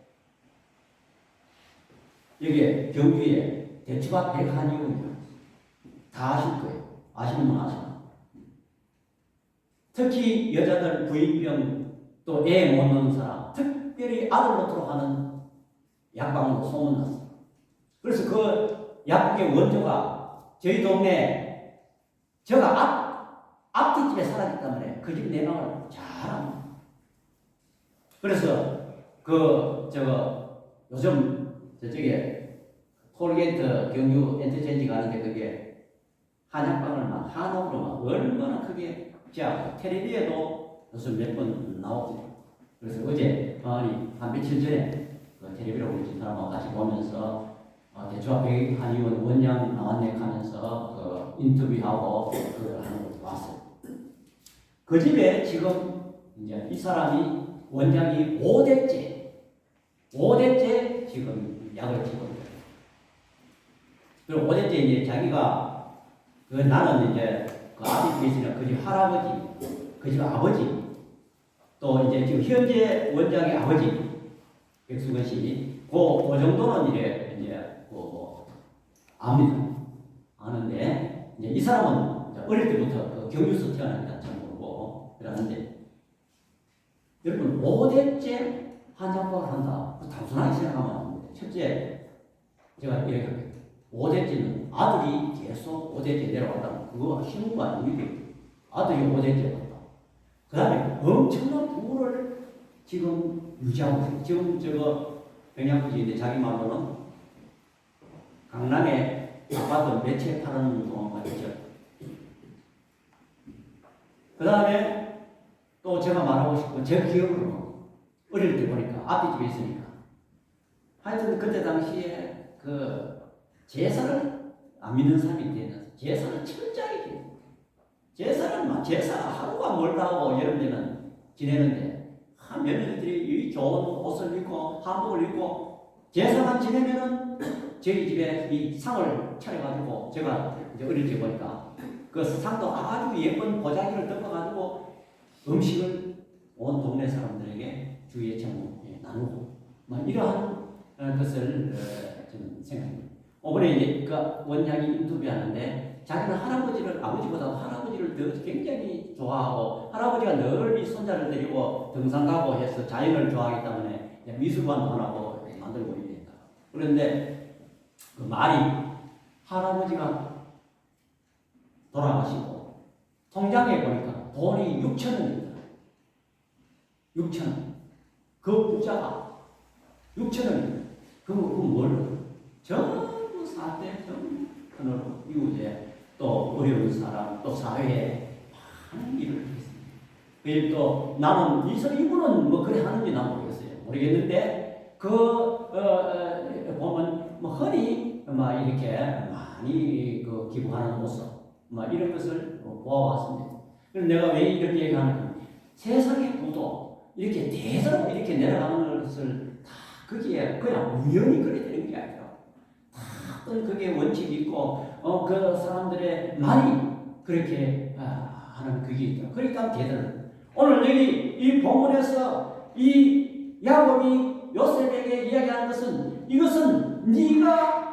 여기에 경주에 대추밭 101이군요. 다 아실 거예요. 아시는 분 아시나? 특히 여자들 부인병 또 애 못 낳는 사람 특별히 아들 놓도록 하는 약방으로 소문났어요. 그래서 그 약국의 원조가 저희 동네 제가 앞뒷집에 살았기 때문에 그 집 내막을 잘 압니다. 그래서 요즘 저쪽에 톨게이트 경유 엔터체인지 가는데 그게 한약방을 막 한옥으로 막 얼마나 크게 제가 텔레비에도 요즘 몇 번 나오죠. 그래서 어제 한 며칠 전에 그 텔레비로 우리 사람하고 같이 보면서 대추와 백한의원 원장 나왔네 하면서 그 인터뷰하고 그 하는 거 봤어요. 그 집에 지금 이제 이 사람이 원장이 5대째 지금 약을 지고 있어요. 그리고 5대째 이제 자기가 나는 이제 그 아버지 있으니까 그 집 할아버지, 그 집 아버지, 또 이제 지금 현재 원장의 아버지 백수건 씨, 그 정도는 이제 압니다. 아는데 이제 이 사람은 이제 어릴 때부터 그 경주에서 태어났다 잘 모르고 그러는데 여러분 5대째 한약박을 한다. 단순하게 생각하면 안 됩니다. 첫째 제가 얘기할게요. 5대째는 아들이 계속 5대째 내려왔다면 그거 쉬운 거 아닙니까? 아들이 5대째 왔다. 그 다음에 엄청난 부를 지금 유지하고 있어요. 지금 백양구지인데 자기 말로는 강남에 아파트 몇 채 파는 동안가 있죠. 그 다음에 또 제가 말하고 싶고 제 기억으로 어릴 때 보니까 앞뒤집에 있으니까 하여튼 그때 당시에 그 제사를 안 믿는 사람이 있대요. 제사를 철저하게 지내요. 제사가 하루가 멀다고 여름에는 지내는데 며느리들이 이 좋은 옷을 입고 한복을 입고 제사만 지내면은 저희 집에 이 상을 차려가지고 제가 이제 어릴 때 보니까 그 상도 아주 예쁜 보자기를 덮어가지고 음식을 온 동네 사람들에게 주위에 전부 나누고 막 이러한 것을 저는 생각합니다. 이번에 이제 그 원장이 인터뷰하는데 자기는 아버지보다 할아버지를 더 굉장히 좋아하고 할아버지가 늘 이 손자를 데리고 등산 가고 해서 자연을 좋아하기 때문에 미술관도 하나고 만들고 있다. 그런데 그 말이 할아버지가 돌아가시고 통장에 보니까 돈이 6,000원입니다. 6,000원. 그 부자가 6,000원입니다. 그럼 뭘? 전부 사대 전으로 이웃에 또 어려운 사람 또 사회에 많은 일을 했습니다. 그리고 또 나는 이분은 뭐 그래 하는지 난 모르겠는데 보면 뭐 흔히 막 이렇게 많이 그 기부하는 모습 막 이런 것을 보아왔습니다. 그래서 내가 왜 이렇게 얘기하느냐, 세상의 구도 이렇게 대대로 이렇게 내려가는 것을 다 거기에 그냥 우연히 그래 되는 게 아니라 다 어떤 그게 원칙이 있고 그 사람들의 말이 그렇게 하는 그게 있다. 그러니까 대들 오늘 여기 이 본문에서 이 야곱이 요셉에게 이야기하는 것은 이것은 네가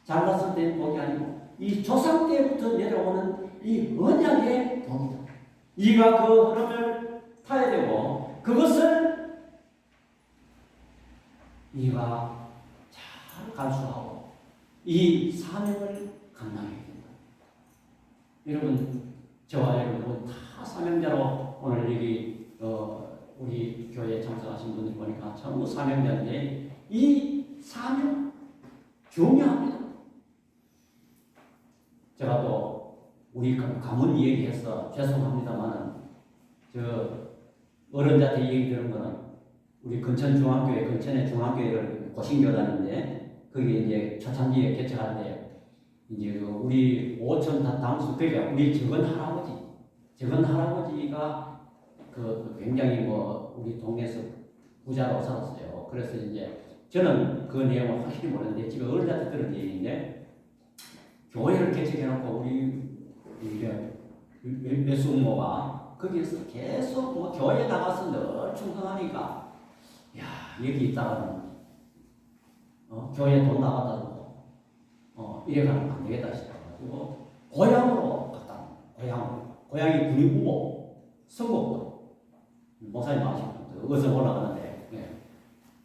잘났을 때 복이 아니고 이 조상 때부터 내려오는 이 언약의 복이다. 네가 그 흐름을 타야 되고 그것을 네가 잘 감수하고 이 사명을 감당해야 된다. 여러분, 저와 여러분 다 사명자로 오늘 여기 우리 교회에 참석하신 분들 보니까 전부 사명자인데 이 사명 중요합니다. 제가 또 우리 가문 얘기해서 죄송합니다만은 저 어른들한테 얘기 들은 거는 우리 근천중앙교회 근천의 중앙교회를 고신교단인데 거기 이제 초창기에 개척할 때 이제 그 우리 오천 당수 그러니까 우리 적은 할아버지가 그 굉장히 뭐 우리 동네에서 부자로 살았어요. 그래서 이제 저는 그 내용을 확실히 모르는데 지금 어른한테 들은 얘기인데 교회를 개척해놓고 우리 매수모가 거기에서 계속 뭐 교회 나가서 늘 충성하니까 야 여기 있다가는 교회 돈 나갔다고 이래가면 안 되겠다 싶어가지고 고향으로 갔다. 고향이 군위부모 성곡도 목사님 아시죠? 어서 올라가는데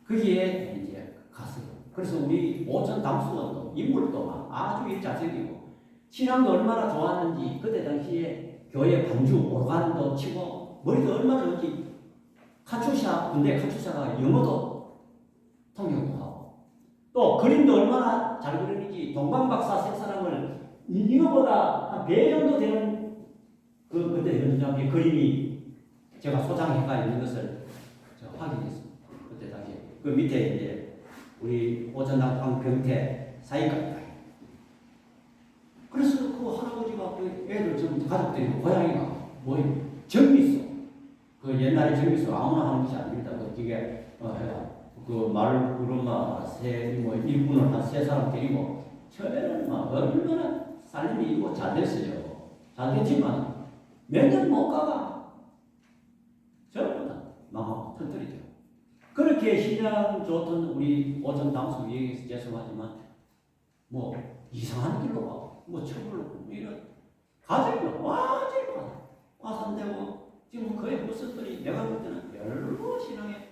거기에 이제 갔어요. 그래서 우리 오천 당수원도 인물도 막 아주 잘생기고 신앙도 얼마나 좋았는지 그때 당시에 교회 반주 오르간도 치고 머리도 얼마나 좋은지 군대 카투샤가 영어도 통역도 하고 또 그림도 얼마나 잘 그리는지 동방박사 세 사람을 이거보다 한 배 정도 되는 그때 현장의 그림이 제가 소장해가 있는 것을 제가 확인했습니다. 그때 당시에 그 밑에 이제 우리 오전당 황병태 사이가 그래서 그 할아버지가 그 애들 좀 가족들이 고양이가 뭐 정미소 그 옛날에 정미소 아무나 하는 것이 아닙니다. 그게 그 말 구르마 뭐 일꾼을 한 세 사람 데리고 처음에는 막 얼마나 살림이 이고 잘 됐어요. 잘 됐지만 몇 년 못 가가 전부 다 망하고 터뜨리죠. 그렇게 신앙 좋던 우리 오전 당수 얘기해서 죄송하지만 뭐 이상한 길로 가고 뭐 처벌로 이런 가정이 완전히 파산되고 지금 거의 모습들이 내가 볼 때는 별로 신앙에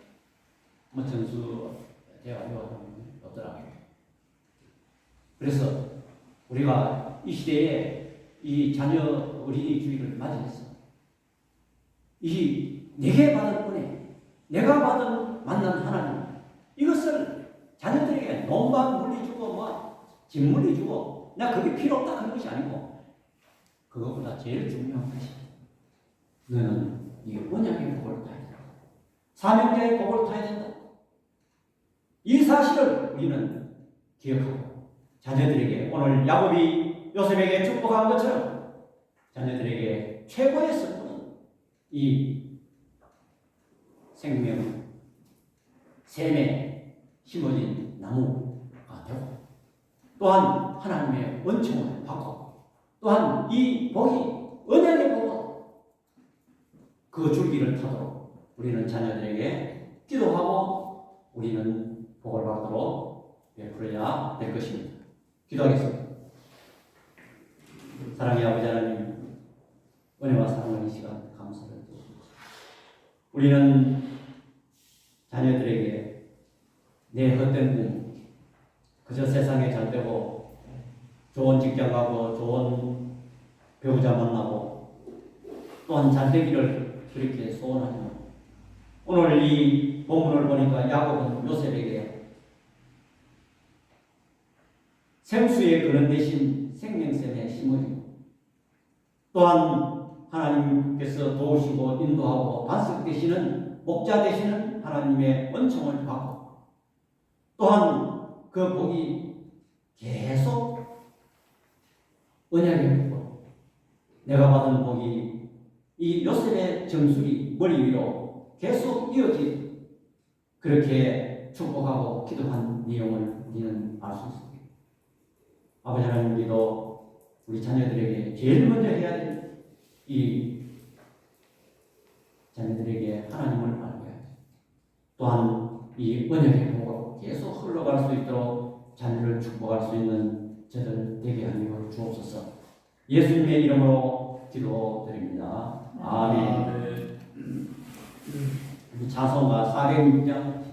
뭐 전수되어 없더라고요. 그래서 우리가 이 시대에 이 자녀 어린이 주의를 맞이했어. 이 내게 받은 은혜, 내가 받은 만난 하나님, 이것을 자녀들에게 논밭 물리주고 집 물리주고 나 그게 필요 없다 하는 것이 아니고 그것보다 제일 중요한 것이 너는 이 언약의 복을 타야 된다. 사명자의 복을 타야 된다. 이 사실을 우리는 기억하고 자녀들에게 오늘 야곱이 요셉에게 축복한 것처럼 자녀들에게 최고의 선물은 이 생명, 샘에 심어진 나무가 되고 또한 하나님의 은총을 받고 또한 이 복이 언약의 복으로 그 줄기를 타도록 우리는 자녀들에게 기도하고 우리는 복을 받도록 베풀어야 될 것입니다. 기도하겠습니다. 사랑의 아버지 하나님, 은혜와 사랑을 이 시간 감사를 드립니다. 우리는 자녀들에게 내 헛된 꿈, 그저 세상에 잘 되고 좋은 직장 가고 좋은 배우자 만나고 또한 잘 되기를 그렇게 소원하며, 오늘 이 본문을 보니까 야곱은 요셉에게 생수의 근원 대신 생명샘에 심으리고, 또한 하나님께서 도우시고 인도하고 반석 되시는 목자 되시는 하나님의 은총을 받고, 또한 그 복이 계속 언약의 복으로 내가 받은 복이 이 요셉의 정수리 머리 위로 계속 이어지, 그렇게 축복하고 기도한 내용을 우리는 알 수 있습니다. 아버지 하나님, 우리도 우리 자녀들에게 제일 먼저 해야 될 이 자녀들에게 하나님을 알게 하죠. 또한 이 언약의 복으로 계속 흘러갈 수 있도록 자녀를 축복할 수 있는 저들 되게 하여 주옵소서. 예수님의 이름으로 기도드립니다. 아멘. 우리 자성가 406장.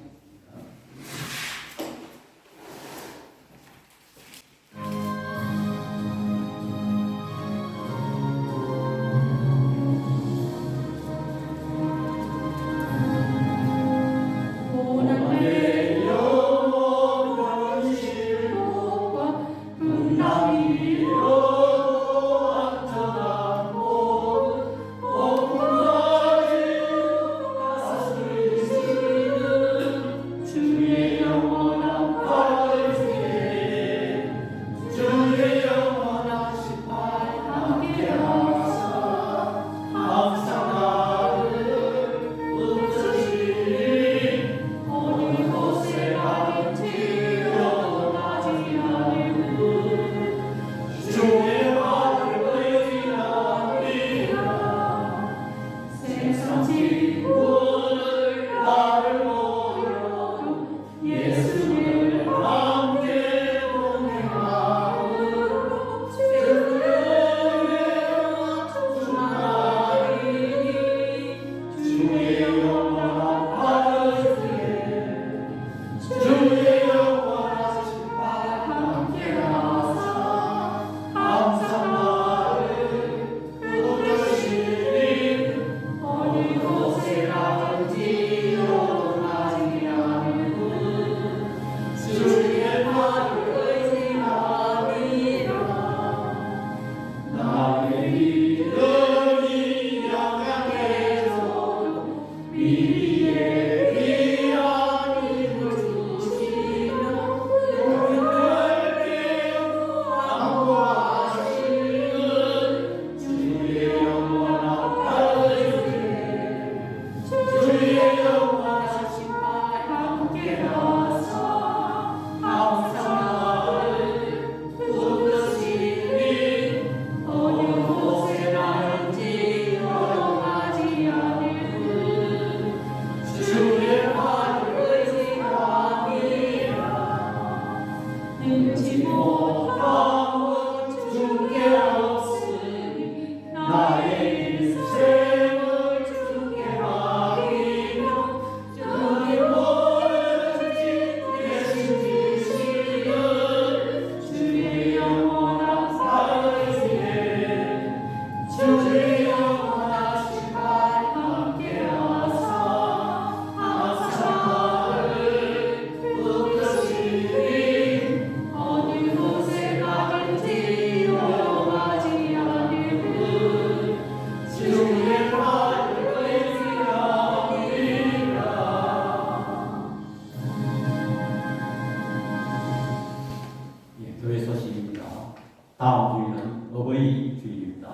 다음 주일은 어버이 주일입니다.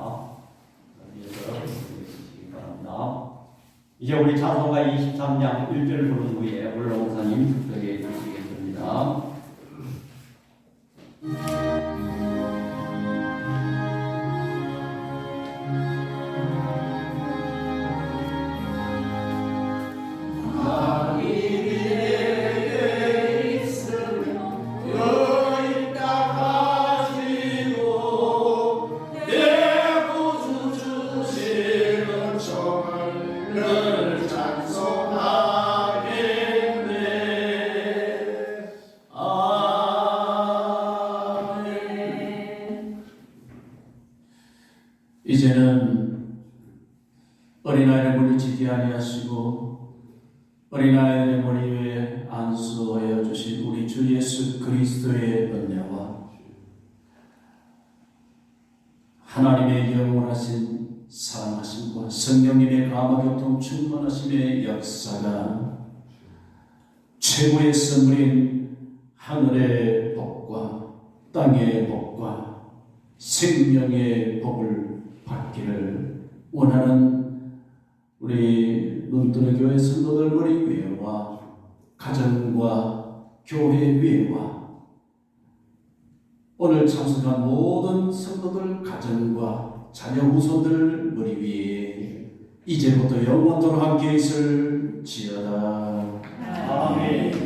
여기에서 주시기 바랍니다. 이제 우리 찬송가 23장 1절 부른 후에 올라오사님 축도해 주시겠습니다. 내 어린아이를 물리치지 아니하시고 어린아이의 머리 위에 안수하여 주신 우리 주 예수 그리스도의 은혜와 하나님의 영원하신 사랑하심과 성령님의 감화교통 충만하심의 역사가 최고의 선물인 하늘의 복과 땅의 복과 생명의 복을 받기를 원하는 우리 눈뜨는 교회 성도들 머리 위에와 가정과 교회 위에와 오늘 참석한 모든 성도들 가정과 자녀 후손들 머리 위에 이제부터 영원토록 함께 있을지어다. 아멘.